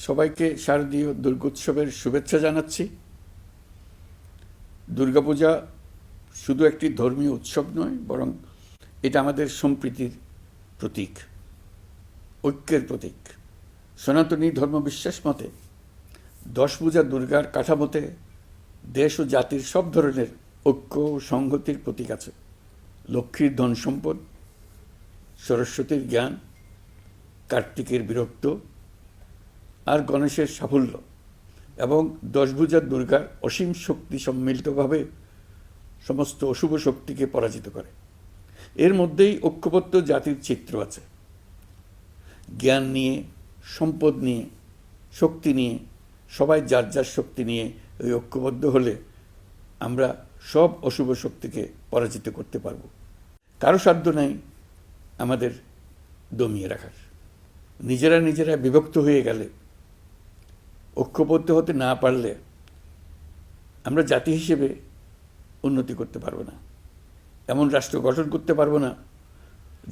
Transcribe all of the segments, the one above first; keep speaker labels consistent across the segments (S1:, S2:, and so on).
S1: সবাইকে শারদীয় দুর্গোৎসবের শুভেচ্ছা জানাচ্ছি। দুর্গাপূজা শুধু একটি ধর্মীয় উৎসব নয়, বরং এটা আমাদের সম্প্রীতির প্রতীক, ঐক্যের প্রতীক। সনাতনী ধর্মবিশ্বাস মতে দশভুজা দুর্গার কাঠামোতে দেশ ও জাতির সব ধরনের ঐক্য ও সংহতির প্রতীক আছে। লক্ষ্মীর ধন সম্পদ, সরস্বতীর জ্ঞান, কার্তিকের বীরত্ব আর গণেশের সাফল্য এবং দশভুজা দুর্গার অসীম শক্তি সম্মিলিতভাবে সমস্ত অশুভ শক্তিকে পরাজিত করে। এর মধ্যেই ঐক্যবদ্ধ জাতির চিত্র আছে। জ্ঞান নিয়ে, সম্পদ নিয়ে, শক্তি নিয়ে, সবাই যার যার শক্তি নিয়ে ওই ঐক্যবদ্ধ হলে আমরা সব অশুভ শক্তিকে পরাজিত করতে পারব। কারো সাধ্য নাই আমাদের দমিয়ে রাখার। নিজেরা বিভক্ত হয়ে গেলে, ঐক্যবদ্ধ হতে না পারলে আমরা জাতি হিসেবে উন্নতি করতে পারবো না, এমন রাষ্ট্র গঠন করতে পারবো না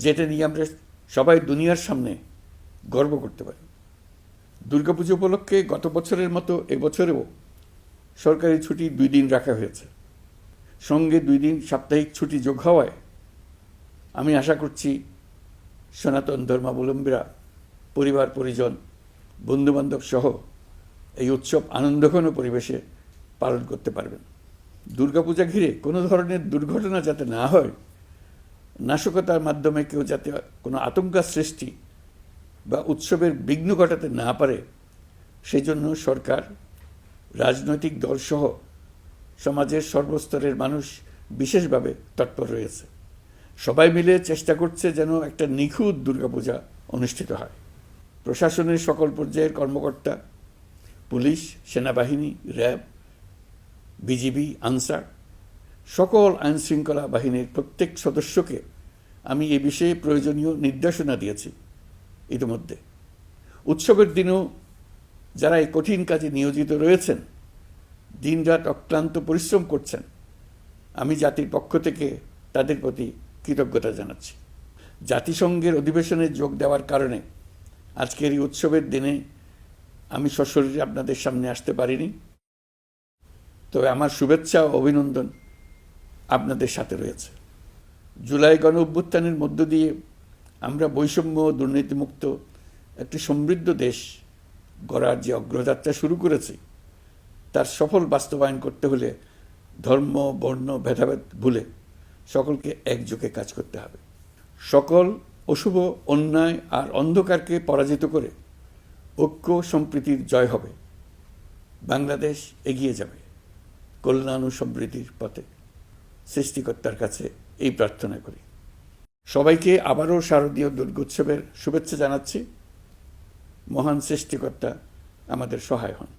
S1: যেটা নিয়ে আমরা সবাই দুনিয়ার সামনে গর্ব করতে পারি। দুর্গাপুজো উপলক্ষে গত বছরের মতো এবছরেও সরকারি ছুটি 2 দিন রাখা হয়েছে। সঙ্গে 2 দিন সাপ্তাহিক ছুটি যোগ হওয়ায় আমি আশা করছি সনাতন ধর্মাবলম্বীরা পরিবার পরিজন, বন্ধুবান্ধব সহ এই উৎসব আনন্দঘন পরিবেশে পালন করতে পারবেন। দুর্গাপূজা ঘিরে কোনো ধরনের দুর্ঘটনা যাতে না হয়, নাশকতার মাধ্যমে কেউ যাতে কোনো আতঙ্ক সৃষ্টি বা উৎসবের বিঘ্ন ঘটাতে না পারে, সেই জন্য সরকার, রাজনৈতিক দলসহ সমাজের সর্বস্তরের মানুষ বিশেষভাবে তৎপর রয়েছে। সবাই মিলে চেষ্টা করছে যেন একটা নিখুঁত দুর্গাপূজা অনুষ্ঠিত হয়। প্রশাসনের সকল পর্যায়ের কর্মকর্তা, পুলিশ, সেনাবাহিনী, র্যাব, বিজিবি, আনসার, সকল আইনশৃঙ্খলা বাহিনীর প্রত্যেক সদস্যকে আমি এ বিষয়ে প্রয়োজনীয় নির্দেশনা দিয়েছি ইতিমধ্যে। উৎসবের দিনেও যারা এই কঠিন কাজে নিয়োজিত রয়েছেন, দিনরাত অক্লান্ত পরিশ্রম করছেন, আমি জাতির পক্ষ থেকে তাদের প্রতি কৃতজ্ঞতা জানাচ্ছি। জাতিসংঘের অধিবেশনে যোগ দেওয়ার কারণে আজকের এই উৎসবের দিনে আমি সশরীরে আপনাদের সামনে আসতে পারিনি, তবে আমার শুভেচ্ছা ও অভিনন্দন আপনাদের সাথে রয়েছে। জুলাই গণ অভ্যুত্থানের মধ্য দিয়ে আমরা বৈষম্য ও দুর্নীতিমুক্ত একটি সমৃদ্ধ দেশ গড়ার যে অগ্রযাত্রা শুরু করেছি, তার সফল বাস্তবায়ন করতে হলে ধর্ম, বর্ণ, ভেদাভেদ ভুলে সকলকে একযোগে কাজ করতে হবে। সকল অশুভ, অন্যায় আর অন্ধকারকে পরাজিত করে ঐক্য সম্প্রীতির জয় হবে। বাংলাদেশ এগিয়ে যাবে কল্যাণ ও সমৃদ্ধির পথে। সৃষ্টিকর্তার কাছে এই প্রার্থনা করি। সবাইকে আবারও শারদীয় দুর্গোৎসবের শুভেচ্ছা জানাচ্ছি। মহান সৃষ্টিকর্তা আমাদের সহায় হন।